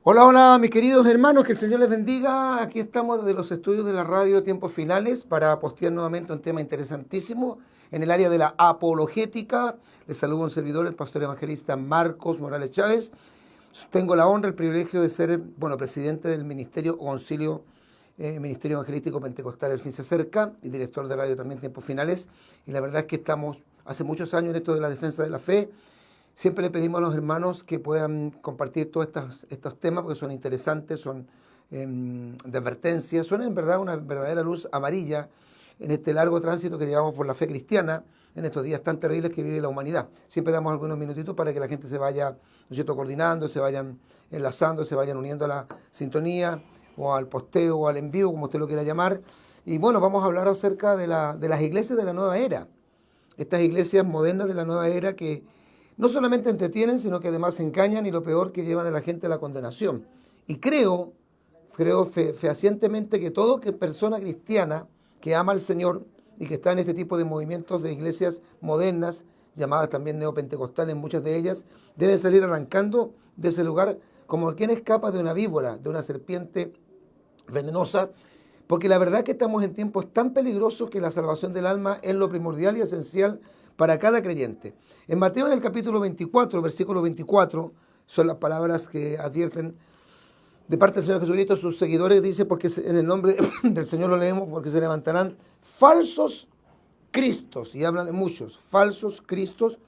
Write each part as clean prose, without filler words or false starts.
Hola, hola, mis queridos hermanos, que el Señor les bendiga. Aquí estamos desde los estudios de la radio Tiempos Finales para postear nuevamente un tema interesantísimo en el área de la apologética. Les saludo a un servidor, el pastor evangelista Marcos Morales Chávez. Tengo la honra, el privilegio de ser, presidente del Ministerio Concilio, Ministerio Evangelístico Pentecostal El Fin se acerca y director de radio también Tiempos Finales. Y la verdad es que estamos hace muchos años en esto de la defensa de la fe. Siempre le pedimos a los hermanos que puedan compartir todos estos temas porque son interesantes, son de advertencia, son en verdad una verdadera luz amarilla en este largo tránsito que llevamos por la fe cristiana en estos días tan terribles que vive la humanidad. Siempre damos algunos minutitos para que la gente se vaya, ¿no es cierto?, coordinando, se vayan enlazando, se vayan uniendo a la sintonía o al posteo o al en vivo, como usted lo quiera llamar. Y bueno, vamos a hablar acerca de las iglesias de la nueva era. Estas iglesias modernas de la nueva era que no solamente entretienen, sino que además engañan y lo peor que llevan a la gente a la condenación. Y creo fehacientemente que toda persona cristiana que ama al Señor y que está en este tipo de movimientos de iglesias modernas, llamadas también neopentecostales, muchas de ellas, deben salir arrancando de ese lugar como quien escapa de una víbora, de una serpiente venenosa, porque la verdad es que estamos en tiempos tan peligrosos que la salvación del alma es lo primordial y esencial para cada creyente. En Mateo, en el capítulo 24, versículo 24, son las palabras que advierten de parte del Señor Jesucristo a sus seguidores, dice, porque en el nombre del Señor lo leemos, porque se levantarán falsos cristos, y habla de muchos, falsos cristos,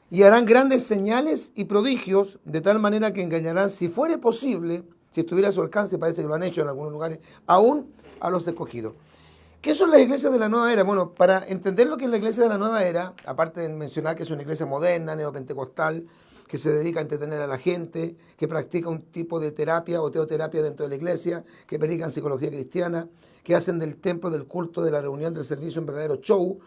y harán grandes señales y prodigios, de tal manera que engañarán, si fuere posible, si estuviera a su alcance, parece que lo han hecho en algunos lugares, aún a los escogidos. ¿Qué son las iglesias de la nueva era? Bueno, para entender lo que es la iglesia de la nueva era, aparte de mencionar que es una iglesia moderna, neopentecostal, que se dedica a entretener a la gente, que practica un tipo de terapia o teoterapia dentro de la iglesia, que predican psicología cristiana, que hacen del templo, del culto, de la reunión, del servicio un verdadero show,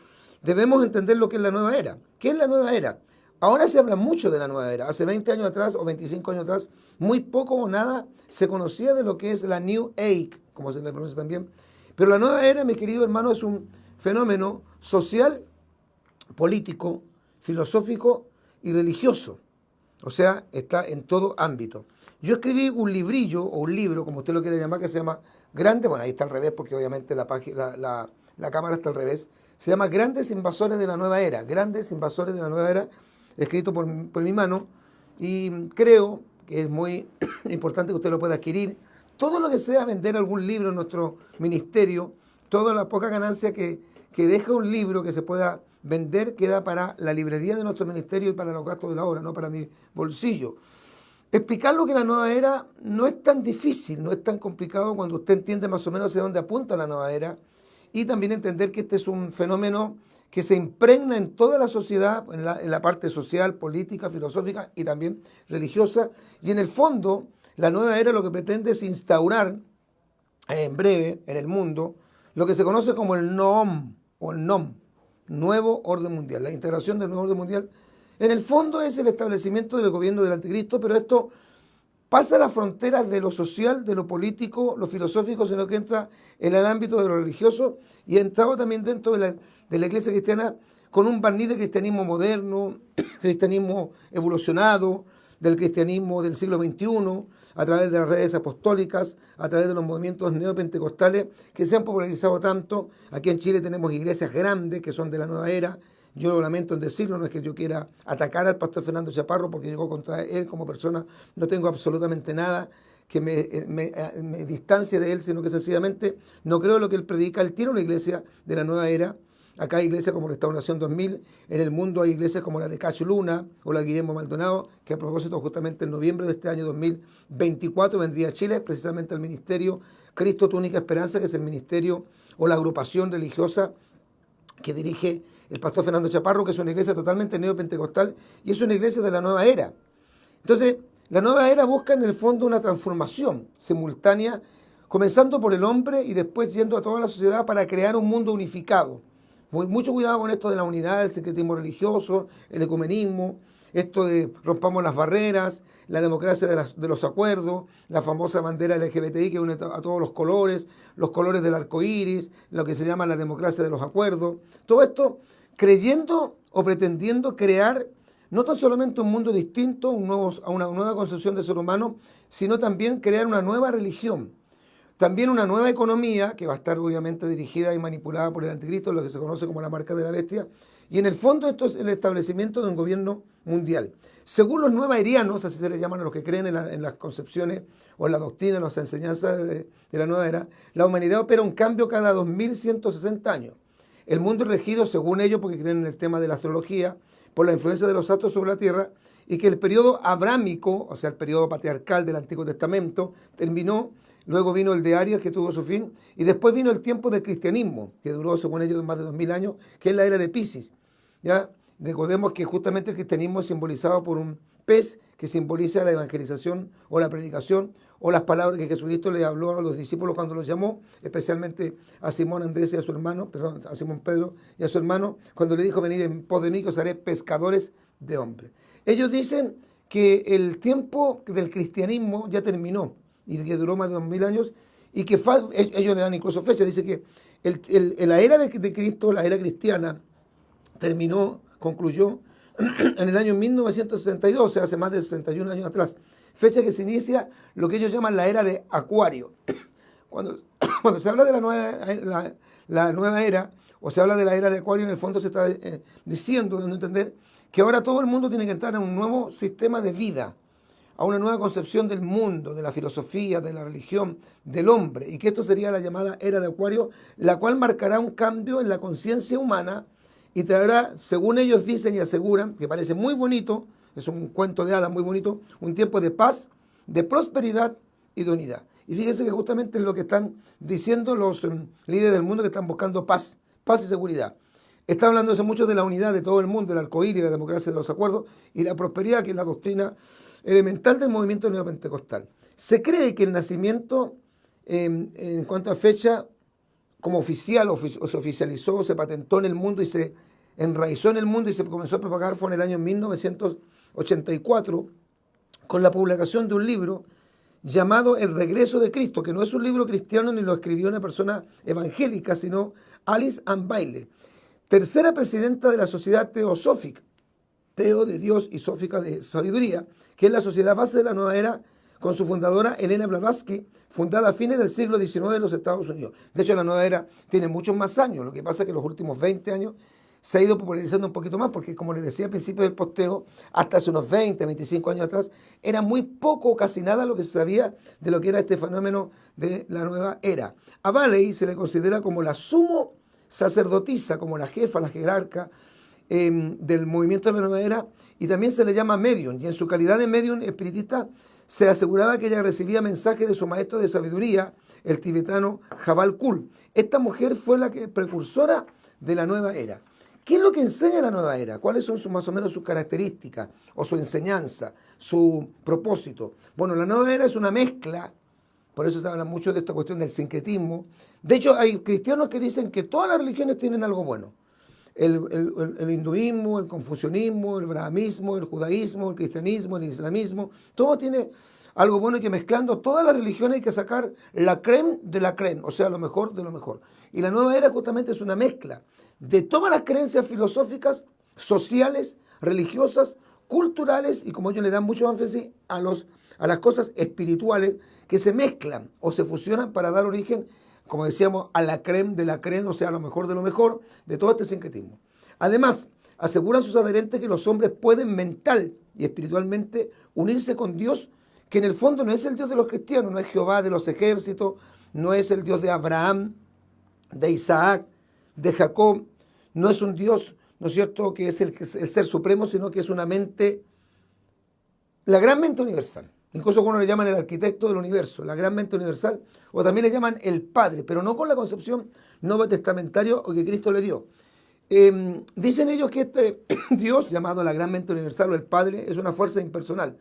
debemos entender lo que es la nueva era. ¿Qué es la nueva era? Ahora se habla mucho de la nueva era. Hace 20 años atrás o 25 años atrás, muy poco o nada se conocía de lo que es la New Age, como se le pronuncia también. Pero la nueva era, mi querido hermano, es un fenómeno social, político, filosófico y religioso. O sea, está en todo ámbito. Yo escribí un librillo, o un libro, como usted lo quiere llamar, que se llama Grande, bueno, ahí está al revés, porque obviamente la cámara está al revés. Se llama Grandes Invasores de la Nueva Era. Grandes Invasores de la Nueva Era, escrito por mi mano. Y creo que es muy importante que usted lo pueda adquirir. Todo lo que sea vender algún libro en nuestro ministerio, toda la poca ganancia que deja un libro que se pueda vender queda para la librería de nuestro ministerio y para los gastos de la obra, no para mi bolsillo. Explicar lo que es la nueva era no es tan difícil, no es tan complicado cuando usted entiende más o menos hacia dónde apunta la nueva era y también entender que este es un fenómeno que se impregna en toda la sociedad, en la parte social, política, filosófica y también religiosa. Y en el fondo, la nueva era lo que pretende es instaurar en breve en el mundo lo que se conoce como el NOM o el NOM, Nuevo Orden Mundial. La integración del Nuevo Orden Mundial, en el fondo, es el establecimiento del gobierno del anticristo, pero esto pasa las fronteras de lo social, de lo político, lo filosófico, sino que entra en el ámbito de lo religioso y entraba también dentro de la iglesia cristiana con un barniz de cristianismo moderno, cristianismo evolucionado, del cristianismo del siglo XXI, a través de las redes apostólicas, a través de los movimientos neopentecostales que se han popularizado tanto. Aquí en Chile tenemos iglesias grandes que son de la nueva era. Yo lamento en decirlo, no es que yo quiera atacar al pastor Fernando Chaparro porque llegó contra él como persona, no tengo absolutamente nada que me distancie de él, sino que sencillamente no creo en lo que él predica. Él tiene una iglesia de la nueva era. Acá hay iglesias como Restauración 2000, en el mundo hay iglesias como la de Cacho Luna o la de Guillermo Maldonado, que a propósito justamente en noviembre de este año 2024 vendría a Chile, precisamente al ministerio Cristo tu única esperanza, que es el ministerio o la agrupación religiosa que dirige el pastor Fernando Chaparro, que es una iglesia totalmente neopentecostal y es una iglesia de la nueva era. Entonces, la nueva era busca en el fondo una transformación simultánea, comenzando por el hombre y después yendo a toda la sociedad para crear un mundo unificado. Mucho cuidado con esto de la unidad, el secretismo religioso, el ecumenismo, esto de rompamos las barreras, la democracia de los acuerdos, la famosa bandera LGBTI que une a todos los colores del arco iris, lo que se llama la democracia de los acuerdos. Todo esto creyendo o pretendiendo crear no tan solamente un mundo distinto, a una nueva concepción de ser humano, sino también crear una nueva religión. También una nueva economía que va a estar obviamente dirigida y manipulada por el anticristo, lo que se conoce como la marca de la bestia. Y en el fondo esto es el establecimiento de un gobierno mundial. Según los nuevaerianos, así se les llaman a los que creen en las concepciones o en la doctrina, en las enseñanzas de la nueva era, la humanidad opera un cambio cada 2160 años. El mundo es regido, según ellos, porque creen en el tema de la astrología, por la influencia de los astros sobre la Tierra, y que el periodo abrámico, o sea, el periodo patriarcal del Antiguo Testamento, terminó. Luego vino el de Arias, que tuvo su fin, y después vino el tiempo del cristianismo, que duró, según ellos, más de 2000 años, que es la era de Piscis. ¿Ya? Recordemos que justamente el cristianismo es simbolizado por un pez que simboliza la evangelización o la predicación o las palabras que Jesucristo le habló a los discípulos cuando los llamó, especialmente a Simón Andrés y a su hermano, perdón, a Simón Pedro y a su hermano, cuando le dijo: venid en pos de mí, que os haré pescadores de hombres. Ellos dicen que el tiempo del cristianismo ya terminó, y que duró más de 2000 años, y que ellos le dan incluso fecha. Dice que la era de Cristo, la era cristiana, concluyó en el año 1962, o sea, hace más de 61 años atrás, fecha que se inicia lo que ellos llaman la era de Acuario. Cuando se habla de la nueva era, o se habla de la era de Acuario, en el fondo se está diciendo, dando a entender que ahora todo el mundo tiene que entrar en un nuevo sistema de vida, a una nueva concepción del mundo, de la filosofía, de la religión, del hombre, y que esto sería la llamada era de Acuario, la cual marcará un cambio en la conciencia humana y traerá, según ellos dicen y aseguran, que parece muy bonito, es un cuento de hadas muy bonito, un tiempo de paz, de prosperidad y de unidad. Y fíjense que justamente es lo que están diciendo los líderes del mundo, que están buscando paz y seguridad. Está hablándose mucho de la unidad de todo el mundo, el arcoíris, la democracia de los acuerdos y la prosperidad, que es la doctrina elemental del movimiento neopentecostal. Se cree que el nacimiento, en cuanto a fecha, como oficial, o se oficializó, se patentó en el mundo y se enraizó en el mundo y se comenzó a propagar, fue en el año 1984, con la publicación de un libro llamado El Regreso de Cristo, que no es un libro cristiano ni lo escribió una persona evangélica, sino Alice Ann Bailey, tercera presidenta de la Sociedad Teosófica, Teo de Dios y Sófica de Sabiduría, que es la sociedad base de la nueva era, con su fundadora Elena Blavatsky, fundada a fines del siglo XIX en los Estados Unidos. De hecho, la nueva era tiene muchos más años, lo que pasa es que en los últimos 20 años se ha ido popularizando un poquito más, porque como les decía al principio del posteo, hasta hace unos 20, 25 años atrás, era muy poco o casi nada lo que se sabía de lo que era este fenómeno de la nueva era. A Bailey se le considera como la sumo sacerdotisa, como la jefa, la jerarca del movimiento de la nueva era, y también se le llama medium, y en su calidad de medium espiritista se aseguraba que ella recibía mensajes de su maestro de sabiduría, el tibetano Jabal Kul. Esta mujer fue la precursora de la nueva era. ¿Qué es lo que enseña la nueva era? ¿Cuáles son más o menos sus características o su enseñanza, su propósito? Bueno, la nueva era es una mezcla, por eso se habla mucho de esta cuestión del sincretismo. De hecho, hay cristianos que dicen que todas las religiones tienen algo bueno. El hinduismo, el confucianismo, el brahmismo, el judaísmo, el cristianismo, el islamismo, todo tiene algo bueno, y que mezclando todas las religiones hay que sacar la crème de la crème, o sea, lo mejor de lo mejor. Y la nueva era justamente es una mezcla de todas las creencias filosóficas, sociales, religiosas, culturales, y como ellos le dan mucho énfasis a las cosas espirituales, que se mezclan o se fusionan para dar origen, como decíamos, a la crème de la crème, o sea, a lo mejor de lo mejor de todo este sincretismo. Además, aseguran sus adherentes que los hombres pueden mental y espiritualmente unirse con Dios, que en el fondo no es el Dios de los cristianos, no es Jehová de los ejércitos, no es el Dios de Abraham, de Isaac, de Jacob, no es un Dios, ¿no es cierto?, que es el ser supremo, sino que es una mente, la gran mente universal. Incluso algunos le llaman el arquitecto del universo, la gran mente universal, o también le llaman el Padre, pero no con la concepción nuevo testamentario o que Cristo le dio. Dicen ellos que este Dios, llamado la gran mente universal o el Padre, es una fuerza impersonal.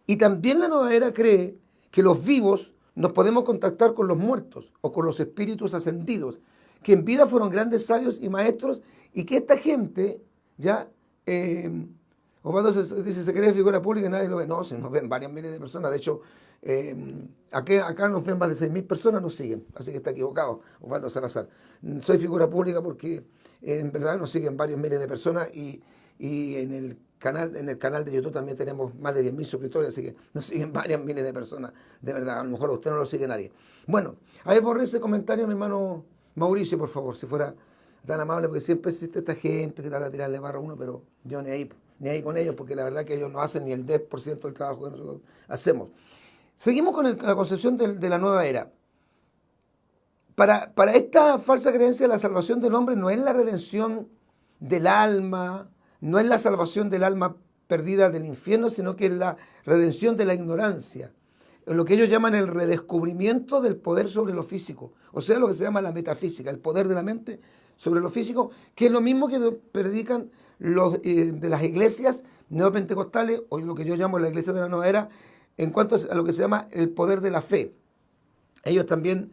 Y también la nueva era cree que los vivos nos podemos contactar con los muertos o con los espíritus ascendidos, que en vida fueron grandes sabios y maestros, y que esta gente ya... Osvaldo dice, se cree figura pública y nadie lo ve. No, se nos ven varias miles de personas. De hecho, acá nos ven más de 6.000 personas, nos siguen. Así que está equivocado Osvaldo Salazar. Soy figura pública porque en verdad nos siguen varios miles de personas, y Y en el canal de YouTube también tenemos más de 10.000 suscriptores, así que nos siguen varias miles de personas, de verdad, a lo mejor a usted no lo sigue nadie. Bueno, ahí borré ese comentario, mi hermano Mauricio, por favor, si fuera tan amable, porque siempre existe esta gente que trata de tirarle barro a uno, pero yo ni ahí con ellos, porque la verdad que ellos no hacen ni el 10% del trabajo que nosotros hacemos. Seguimos con la concepción de la nueva era. Para esta falsa creencia, la salvación del hombre no es la redención del alma, no es la salvación del alma perdida del infierno, sino que es la redención de la ignorancia, lo que ellos llaman el redescubrimiento del poder sobre lo físico, o sea, lo que se llama la metafísica, el poder de la mente sobre lo físico, que es lo mismo que predican los de las iglesias neopentecostales, o lo que yo llamo la iglesia de la nueva era, en cuanto a lo que se llama el poder de la fe. Ellos también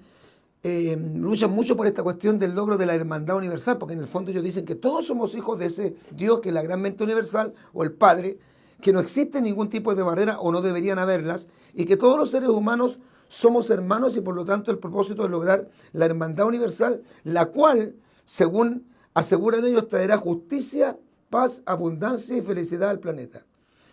luchan mucho por esta cuestión del logro de la hermandad universal, porque en el fondo ellos dicen que todos somos hijos de ese Dios que es la gran mente universal, o el Padre, que no existe ningún tipo de barrera o no deberían haberlas, y que todos los seres humanos somos hermanos y por lo tanto el propósito es lograr la hermandad universal, la cual, según aseguran ellos, traerá justicia, paz, abundancia y felicidad al planeta.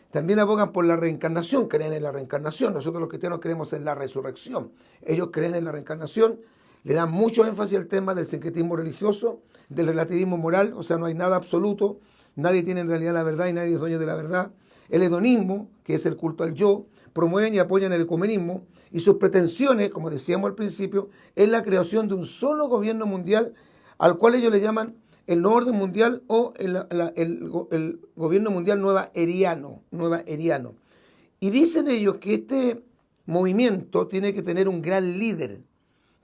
También abogan por la reencarnación, creen en la reencarnación. Nosotros los cristianos creemos en la resurrección. Ellos creen en la reencarnación, le dan mucho énfasis al tema del sincretismo religioso, del relativismo moral, o sea, no hay nada absoluto, nadie tiene en realidad la verdad y nadie es dueño de la verdad. El hedonismo, que es el culto al yo, promueven y apoyan el ecumenismo y sus pretensiones, como decíamos al principio, es la creación de un solo gobierno mundial al cual ellos le llaman el nuevo orden mundial o el gobierno mundial nueva eriano. Y dicen ellos que este movimiento tiene que tener un gran líder,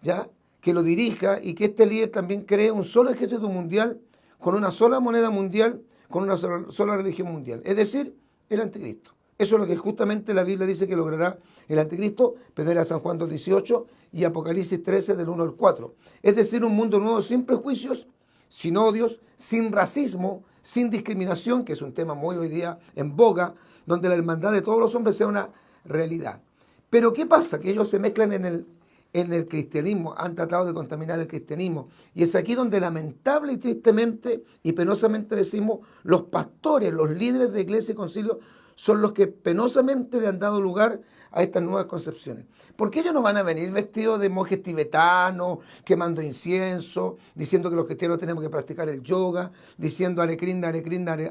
¿ya? Que lo dirija y que este líder también cree un solo ejército mundial, con una sola moneda mundial, con una sola religión mundial. Es decir, el anticristo. Eso es lo que justamente la Biblia dice que logrará el anticristo, 1 San Juan 2:18 y Apocalipsis 13 del 1 al 4. Es decir, un mundo nuevo sin prejuicios, sin odios, sin racismo, sin discriminación, que es un tema muy hoy día en boga, donde la hermandad de todos los hombres sea una realidad. Pero ¿qué pasa? Que ellos se mezclan en el cristianismo, han tratado de contaminar el cristianismo. Y es aquí donde lamentable y tristemente y penosamente decimos, los pastores, los líderes de iglesia y concilio, son los que penosamente le han dado lugar a estas nuevas concepciones. Porque ellos no van a venir vestidos de monjes tibetanos, quemando incienso, diciendo que los cristianos tenemos que practicar el yoga, diciendo Hare Krishna,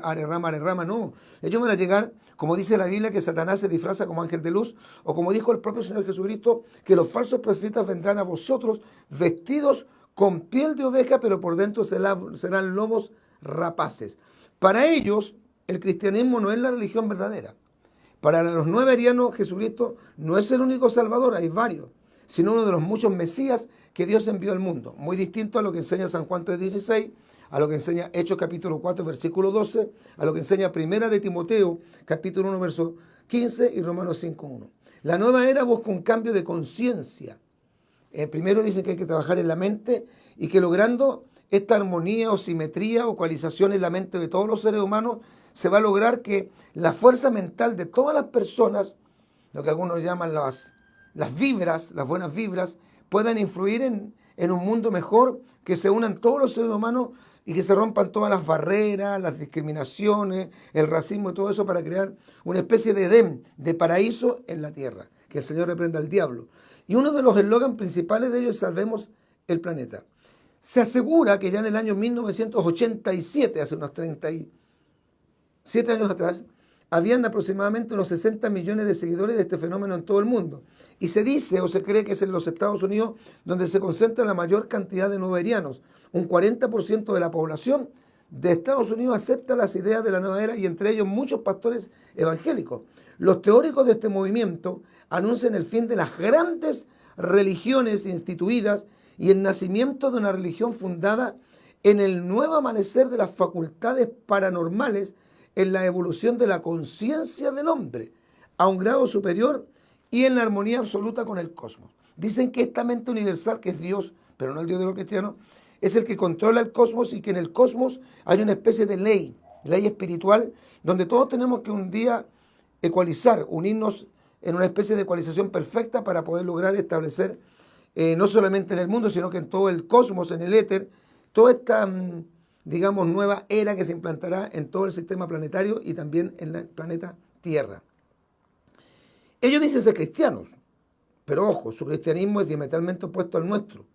Hare Rama, no. Ellos van a llegar, como dice la Biblia, que Satanás se disfraza como ángel de luz, o como dijo el propio Señor Jesucristo, que los falsos profetas vendrán a vosotros vestidos con piel de oveja, pero por dentro serán lobos rapaces. Para ellos, el cristianismo no es la religión verdadera. Para los nueve arianos, Jesucristo no es el único salvador, hay varios, sino uno de los muchos mesías que Dios envió al mundo. Muy distinto a lo que enseña San Juan 3:16, a lo que enseña Hechos capítulo 4, versículo 12, a lo que enseña Primera de Timoteo, capítulo 1, verso 15 y Romanos 5:1. La nueva era busca un cambio de conciencia. Primero dicen que hay que trabajar en la mente y que logrando esta armonía o simetría o coalización en la mente de todos los seres humanos, se va a lograr que la fuerza mental de todas las personas, lo que algunos llaman las vibras, las buenas vibras, puedan influir en un mundo mejor, que se unan todos los seres humanos y que se rompan todas las barreras, las discriminaciones, el racismo y todo eso para crear una especie de Edén, de paraíso en la tierra, que el Señor reprenda al diablo. Y uno de los eslogans principales de ellos es salvemos el planeta. Se asegura que ya en el año 1987, hace unos 37 años atrás, habían aproximadamente unos 60 millones de seguidores de este fenómeno en todo el mundo. Y se dice o se cree que es en los Estados Unidos donde se concentra la mayor cantidad de nueverianos. Un 40% de la población de Estados Unidos acepta las ideas de la nueva era y entre ellos muchos pastores evangélicos. Los teóricos de este movimiento anuncian el fin de las grandes religiones instituidas y el nacimiento de una religión fundada en el nuevo amanecer de las facultades paranormales, en la evolución de la conciencia del hombre a un grado superior y en la armonía absoluta con el cosmos. Dicen que esta mente universal, que es Dios, pero no el Dios de los cristianos, es el que controla el cosmos y que en el cosmos hay una especie de ley espiritual, donde todos tenemos que un día ecualizar, unirnos en una especie de ecualización perfecta para poder lograr establecer, no solamente en el mundo, sino que en todo el cosmos, en el éter, toda esta digamos, nueva era que se implantará en todo el sistema planetario y también en el planeta Tierra. Ellos dicen ser cristianos, pero ojo, su cristianismo es diametralmente opuesto al nuestro.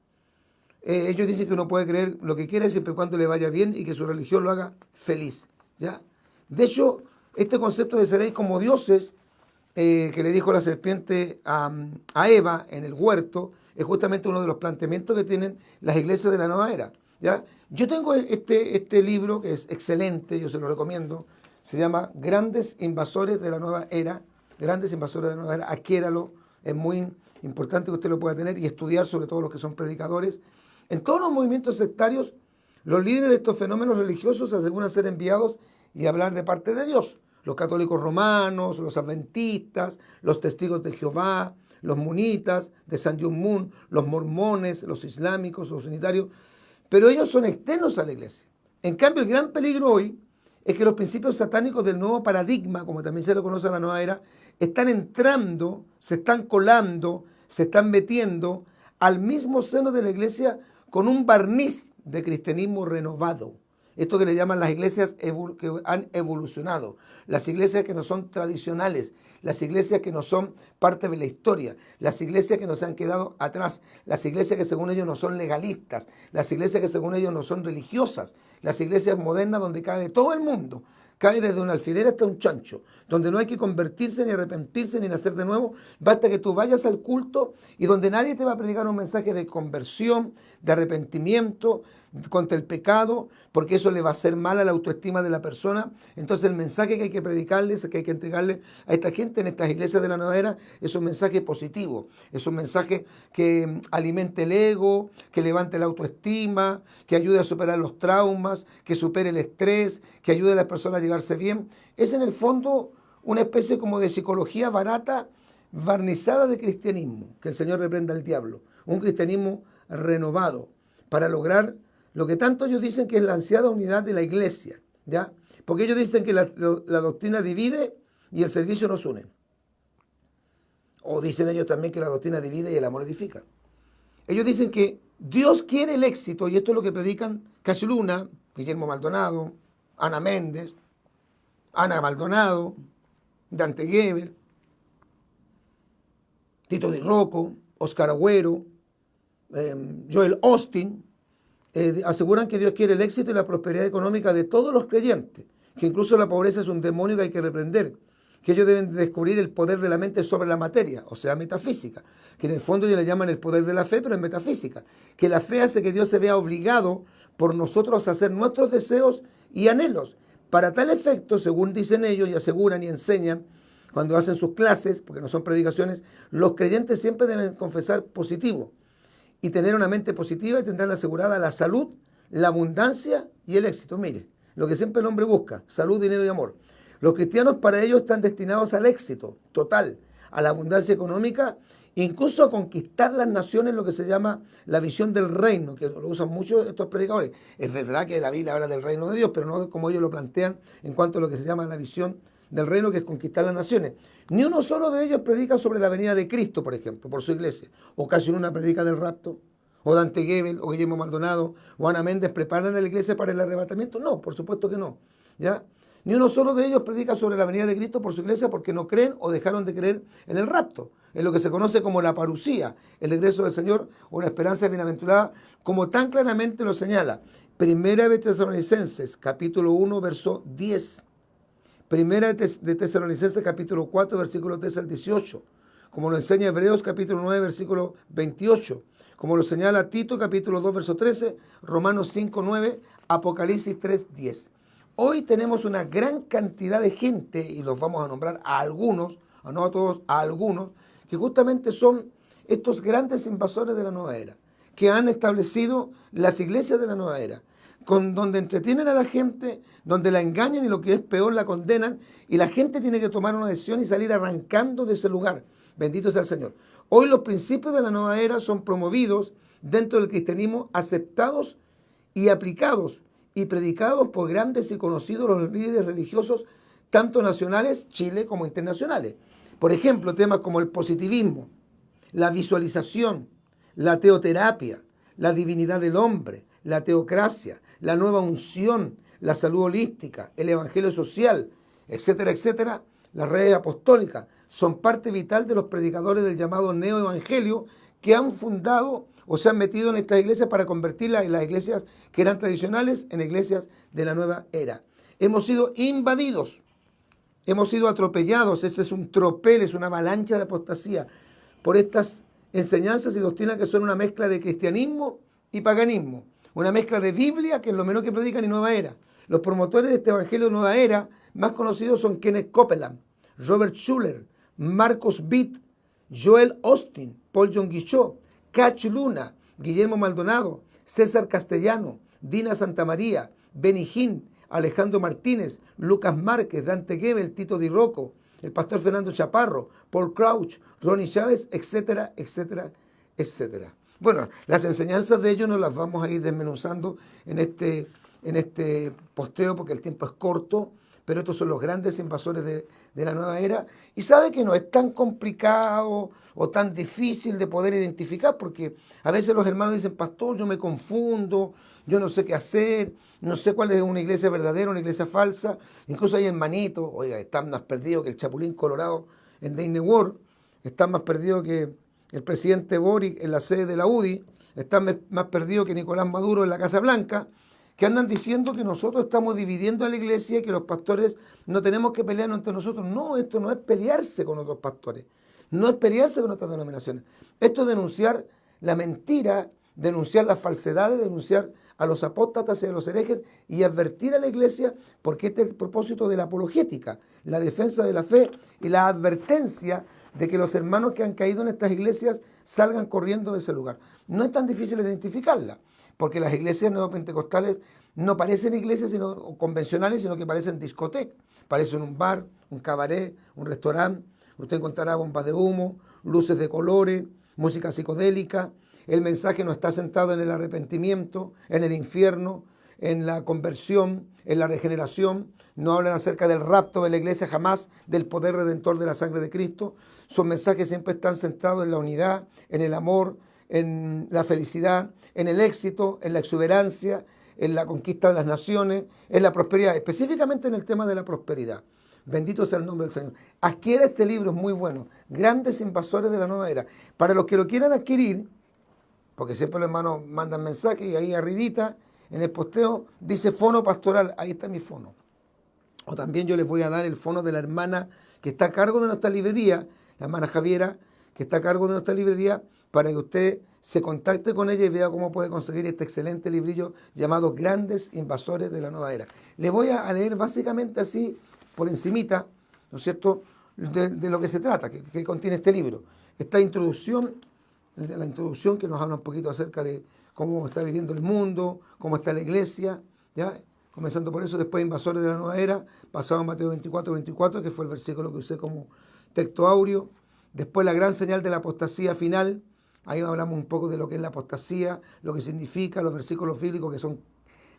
Ellos dicen que uno puede creer lo que quiera siempre y cuando le vaya bien y que su religión lo haga feliz, ¿ya? De hecho, este concepto de seréis como dioses, que le dijo la serpiente a Eva en el huerto, es justamente uno de los planteamientos que tienen las iglesias de la nueva era, ¿ya? Yo tengo este libro que es excelente, yo se lo recomiendo, se llama Grandes Invasores de la Nueva Era, Grandes Invasores de la Nueva Era, adquiéralo, es muy importante que usted lo pueda tener y estudiar, sobre todo los que son predicadores. En todos los movimientos sectarios, los líderes de estos fenómenos religiosos aseguran ser enviados y hablar de parte de Dios. Los católicos romanos, los adventistas, los testigos de Jehová, los munitas de San Yun-Mun, los mormones, los islámicos, los unitarios, pero ellos son externos a la iglesia. En cambio, el gran peligro hoy es que los principios satánicos del nuevo paradigma, como también se lo conoce en la nueva era, están entrando, se están colando, se están metiendo al mismo seno de la iglesia con un barniz de cristianismo renovado. Esto que le llaman las iglesias que han evolucionado, las iglesias que no son tradicionales, las iglesias que no son parte de la historia, las iglesias que no se han quedado atrás, las iglesias que según ellos no son legalistas, las iglesias que según ellos no son religiosas, las iglesias modernas donde cabe todo el mundo, cae desde un alfiler hasta un chancho, donde no hay que convertirse, ni arrepentirse, ni nacer de nuevo, basta que tú vayas al culto y donde nadie te va a predicar un mensaje de conversión, de arrepentimiento contra el pecado, porque eso le va a hacer mal a la autoestima de la persona. Entonces el mensaje que hay que predicarles, que hay que entregarle a esta gente en estas iglesias de la nueva era, es un mensaje positivo, es un mensaje que alimente el ego, que levante la autoestima, que ayude a superar los traumas, que supere el estrés, que ayude a las personas a llevarse bien. Es en el fondo una especie como de psicología barata, barnizada de cristianismo, que el Señor reprenda al diablo, un cristianismo renovado para lograr lo que tanto ellos dicen que es la ansiada unidad de la iglesia, ¿ya? Porque ellos dicen que la doctrina divide y el servicio nos une. O dicen ellos también que la doctrina divide y el amor edifica. Ellos dicen que Dios quiere el éxito, y esto es lo que predican Cacho Luna, Guillermo Maldonado, Ana Méndez, Ana Maldonado, Dante Gebel, Tito Di Rocco, Oscar Agüero, Joel Austin, aseguran que Dios quiere el éxito y la prosperidad económica de todos los creyentes, que incluso la pobreza es un demonio que hay que reprender, que ellos deben descubrir el poder de la mente sobre la materia, o sea, metafísica, que en el fondo ellos le llaman el poder de la fe, pero es metafísica, que la fe hace que Dios se vea obligado por nosotros a hacer nuestros deseos y anhelos. Para tal efecto, según dicen ellos y aseguran y enseñan, cuando hacen sus clases, porque no son predicaciones, los creyentes siempre deben confesar positivo y tener una mente positiva y tendrán asegurada la salud, la abundancia y el éxito. Mire, lo que siempre el hombre busca, salud, dinero y amor. Los cristianos para ellos están destinados al éxito total, a la abundancia económica, incluso a conquistar las naciones, lo que se llama la visión del reino, que lo usan mucho estos predicadores. Es verdad que la Biblia habla del reino de Dios, pero no como ellos lo plantean en cuanto a lo que se llama la visión del reino, que es conquistar las naciones. Ni uno solo de ellos predica sobre la venida de Cristo, por ejemplo, por su iglesia. O casi una predica del rapto, o Dante Gebel, o Guillermo Maldonado, o Ana Méndez preparan a la iglesia para el arrebatamiento. No, por supuesto que no, ¿ya? Ni uno solo de ellos predica sobre la venida de Cristo por su iglesia porque no creen o dejaron de creer en el rapto, en lo que se conoce como la parucía, el regreso del Señor o la esperanza bienaventurada, como tan claramente lo señala Primera de Tesalonicenses, capítulo 1, verso 10. Primera de Tesalonicenses, capítulo 4, versículo 13 al 18. Como lo enseña Hebreos, capítulo 9, versículo 28. Como lo señala Tito, capítulo 2, verso 13. Romanos 5, 9. Apocalipsis 3, 10. Hoy tenemos una gran cantidad de gente, y los vamos a nombrar a algunos, no a todos, a algunos, que justamente son estos grandes invasores de la nueva era, que han establecido las iglesias de la nueva era, donde entretienen a la gente, donde la engañan y lo que es peor, la condenan, y la gente tiene que tomar una decisión y salir arrancando de ese lugar. Bendito sea el Señor. Hoy los principios de la nueva era son promovidos dentro del cristianismo, aceptados y aplicados y predicados por grandes y conocidos los líderes religiosos, tanto nacionales, Chile, como internacionales. Por ejemplo, temas como el positivismo, la visualización, la teoterapia, la divinidad del hombre, la teocracia, la nueva unción, la salud holística, el evangelio social, etcétera, etcétera, las redes apostólicas son parte vital de los predicadores del llamado neoevangelio que han fundado o se han metido en estas iglesias para convertirlas en las iglesias que eran tradicionales en iglesias de la nueva era. Hemos sido invadidos, hemos sido atropellados, este es un tropel, es una avalancha de apostasía por estas enseñanzas y doctrinas que son una mezcla de cristianismo y paganismo, una mezcla de Biblia, que es lo menos que predican, y nueva era. Los promotores de este evangelio de nueva era más conocidos son Kenneth Copeland, Robert Schuller, Marcos Witt, Joel Austin, Paul John Guichot, Cach Luna, Guillermo Maldonado, César Castellano, Dina Santamaría, Benny Hinn, Alejandro Martínez, Lucas Márquez, Dante Gebel, Tito Di Rocco, el pastor Fernando Chaparro, Paul Crouch, Ronnie Chávez, etcétera, etcétera, etcétera. Bueno, las enseñanzas de ellos nos las vamos a ir desmenuzando en este posteo porque el tiempo es corto, pero estos son los grandes invasores de la nueva era. Y sabe que no es tan complicado o tan difícil de poder identificar, porque a veces los hermanos dicen, pastor, yo me confundo, yo no sé qué hacer, no sé cuál es una iglesia verdadera, una iglesia falsa. Incluso hay hermanitos, oiga, están más perdidos que el Chapulín Colorado en Disney World, están más perdidos que el presidente Boric en la sede de la UDI, están más perdidos que Nicolás Maduro en la Casa Blanca, que andan diciendo que nosotros estamos dividiendo a la iglesia y que los pastores no tenemos que pelearnos entre nosotros. No, esto no es pelearse con otros pastores, no es pelearse con otras denominaciones. Esto es denunciar la mentira, denunciar las falsedades, denunciar a los apóstatas y a los herejes y advertir a la iglesia, porque este es el propósito de la apologética, la defensa de la fe y la advertencia de que los hermanos que han caído en estas iglesias salgan corriendo de ese lugar. No es tan difícil identificarla, porque las iglesias neopentecostales no parecen iglesias o convencionales, sino que parecen discotecas. Parecen un bar, un cabaret, un restaurante. Usted encontrará bombas de humo, luces de colores, música psicodélica. El mensaje no está centrado en el arrepentimiento, en el infierno, en la conversión, en la regeneración. No hablan acerca del rapto de la iglesia, jamás del poder redentor de la sangre de Cristo. Sus mensajes siempre están centrados en la unidad, en el amor, en la felicidad, en el éxito, en la exuberancia, en la conquista de las naciones, en la prosperidad, específicamente en el tema de la prosperidad. Bendito sea el nombre del Señor. Adquiera este libro, es muy bueno. Grandes invasores de la nueva era. Para los que lo quieran adquirir, porque siempre los hermanos mandan mensajes y ahí arribita, en el posteo, dice fono pastoral. Ahí está mi fono. O también yo les voy a dar el fono de la hermana que está a cargo de nuestra librería, la hermana Javiera, que está a cargo de nuestra librería, para que usted se contacte con ella y vea cómo puede conseguir este excelente librillo llamado Grandes Invasores de la Nueva Era. Le voy a leer básicamente así, por encimita, ¿no es cierto?, de lo que se trata, que contiene este libro. Esta introducción, la introducción que nos habla un poquito acerca de cómo está viviendo el mundo, cómo está la iglesia, ¿ya? Comenzando por eso, después Invasores de la Nueva Era, pasado a Mateo 24, 24, que fue el versículo que usé como texto áureo. Después la gran señal de la apostasía final. Ahí hablamos un poco de lo que es la apostasía, lo que significa, los versículos bíblicos, que son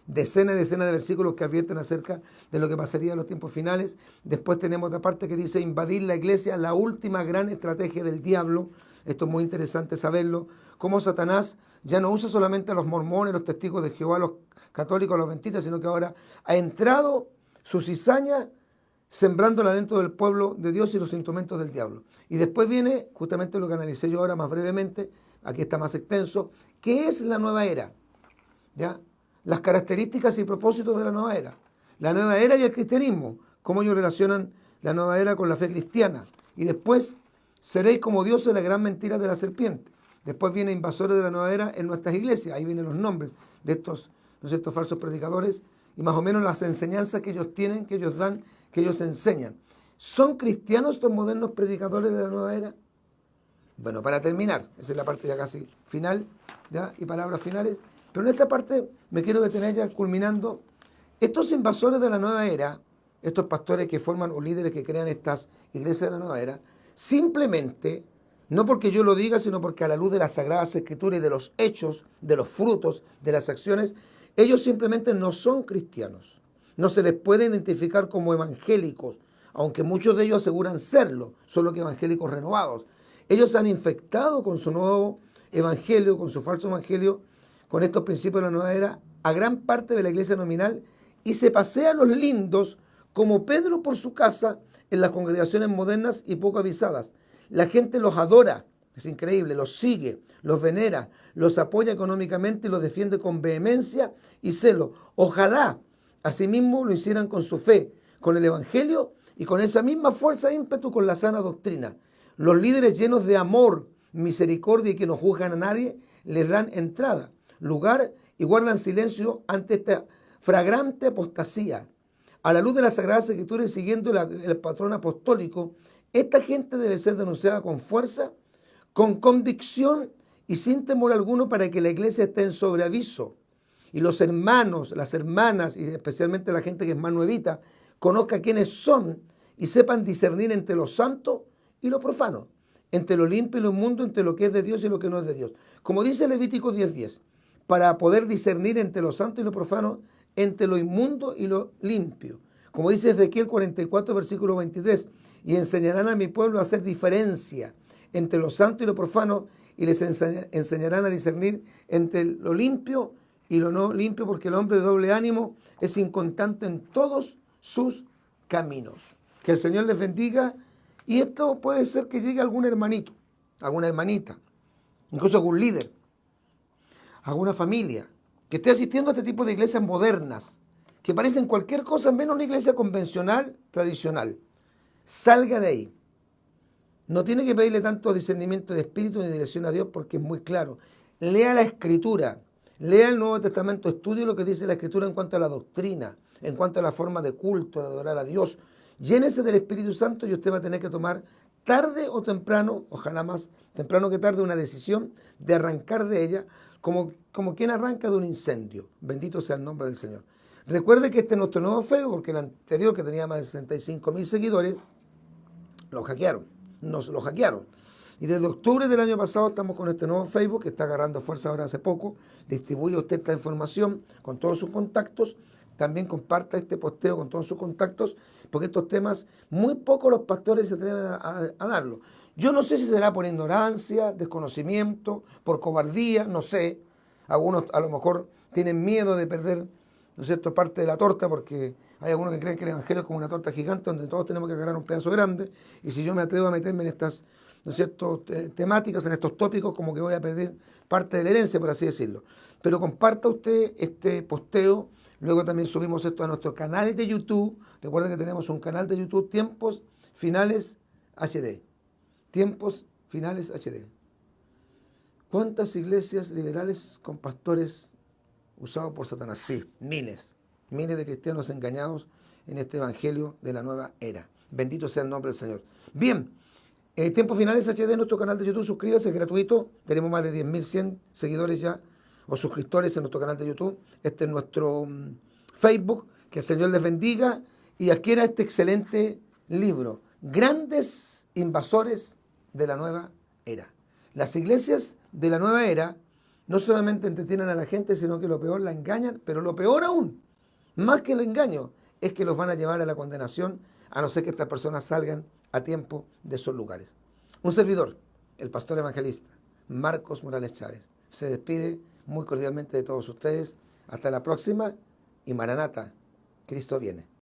decenas y decenas de versículos que advierten acerca de lo que pasaría en los tiempos finales. Después tenemos otra parte que dice invadir la iglesia, la última gran estrategia del diablo. Esto es muy interesante saberlo. Cómo Satanás ya no usa solamente a los mormones, los testigos de Jehová, los católicos, los adventistas, sino que ahora ha entrado su cizaña sembrándola dentro del pueblo de Dios y los instrumentos del diablo. Y después viene justamente lo que analicé yo ahora más brevemente, aquí está más extenso, ¿qué es la nueva era? ¿Ya? Las características y propósitos de la nueva era. La nueva era y el cristianismo, cómo ellos relacionan la nueva era con la fe cristiana. Y después, seréis como dioses, la gran mentira de la serpiente. Después viene invasores de la nueva era en nuestras iglesias, ahí vienen los nombres de estos, ¿no es cierto?, falsos predicadores, y más o menos las enseñanzas que ellos tienen, que ellos dan, que ellos enseñan. ¿Son cristianos estos modernos predicadores de la nueva era? Bueno, para terminar, esa es la parte ya casi final, ¿ya? Y palabras finales, pero en esta parte me quiero detener ya culminando. Estos invasores de la nueva era, estos pastores que forman o líderes que crean estas iglesias de la nueva era, simplemente, no porque yo lo diga, sino porque a la luz de las Sagradas Escrituras y de los hechos, de los frutos, de las acciones, ellos simplemente no son cristianos. No se les puede identificar como evangélicos, aunque muchos de ellos aseguran serlo, solo que evangélicos renovados. Ellos se han infectado con su nuevo evangelio, con su falso evangelio, con estos principios de la nueva era, a gran parte de la iglesia nominal y se pasea a los lindos como Pedro por su casa en las congregaciones modernas y poco avisadas. La gente los adora, es increíble, los sigue, los venera, los apoya económicamente y los defiende con vehemencia y celo. Ojalá asimismo lo hicieran con su fe, con el Evangelio y con esa misma fuerza e ímpetu con la sana doctrina. Los líderes llenos de amor, misericordia y que no juzgan a nadie, les dan entrada, lugar y guardan silencio ante esta fragrante apostasía. A la luz de las Sagradas Escrituras y siguiendo el patrón apostólico, esta gente debe ser denunciada con fuerza, con convicción y sin temor alguno para que la iglesia esté en sobreaviso. Y los hermanos, las hermanas y especialmente la gente que es más nuevita, conozca quiénes son y sepan discernir entre lo santo y lo profano, entre lo limpio y lo inmundo, entre lo que es de Dios y lo que no es de Dios. Como dice Levítico 10:10, para poder discernir entre lo santo y lo profano, entre lo inmundo y lo limpio. Como dice Ezequiel 44, versículo 23, y enseñarán a mi pueblo a hacer diferencia entre lo santo y lo profano, y les enseñarán a discernir entre lo limpio y lo no limpio, porque el hombre de doble ánimo es inconstante en todos sus caminos. Que el Señor les bendiga, y esto puede ser que llegue algún hermanito, alguna hermanita, incluso algún líder, alguna familia, que esté asistiendo a este tipo de iglesias modernas, que parecen cualquier cosa menos una iglesia convencional, tradicional. Salga de ahí. No tiene que pedirle tanto discernimiento de espíritu ni dirección a Dios porque es muy claro. Lea la Escritura, lea el Nuevo Testamento, estudie lo que dice la Escritura en cuanto a la doctrina, en cuanto a la forma de culto, de adorar a Dios. Llénese del Espíritu Santo y usted va a tener que tomar tarde o temprano, ojalá más temprano que tarde, una decisión de arrancar de ella como quien arranca de un incendio. Bendito sea el nombre del Señor. Recuerde que este es nuestro nuevo Facebook, porque el anterior, que tenía más de 65,000 seguidores, lo hackearon. Nos lo hackearon. Y desde octubre del año pasado estamos con este nuevo Facebook que está agarrando fuerza ahora hace poco. Distribuye usted esta información con todos sus contactos. También comparta este posteo con todos sus contactos, porque estos temas muy pocos los pastores se atreven a darlo. Yo no sé si será por ignorancia, desconocimiento, por cobardía, no sé. Algunos a lo mejor tienen miedo de perder, ¿no es cierto?, parte de la torta, porque hay algunos que creen que el Evangelio es como una torta gigante donde todos tenemos que agarrar un pedazo grande, y si yo me atrevo a meterme en estas, ¿no es cierto?, temáticas, en estos tópicos, como que voy a perder parte de la herencia, por así decirlo. Pero comparta usted este posteo. Luego también subimos esto a nuestro canal de YouTube. Recuerden que tenemos un canal de YouTube, Tiempos Finales HD. Tiempos Finales HD. ¿Cuántas iglesias liberales con pastores usados por Satanás? Sí, miles. Miles de cristianos engañados en este evangelio de la nueva era. Bendito sea el nombre del Señor. Bien, Tiempos Finales HD, nuestro canal de YouTube. Suscríbase, es gratuito. Tenemos más de 10.100 seguidores ya, o suscriptores en nuestro canal de YouTube. Este es nuestro Facebook. Que el Señor les bendiga y adquiera este excelente libro, Grandes Invasores de la Nueva Era. Las iglesias de la nueva era no solamente entretienen a la gente, sino que lo peor, la engañan, pero lo peor aún, más que el engaño, es que los van a llevar a la condenación, a no ser que estas personas salgan a tiempo de esos lugares. Un servidor, el pastor evangelista Marcos Morales Chávez, se despide muy cordialmente de todos ustedes. Hasta la próxima, y Maranata, Cristo viene.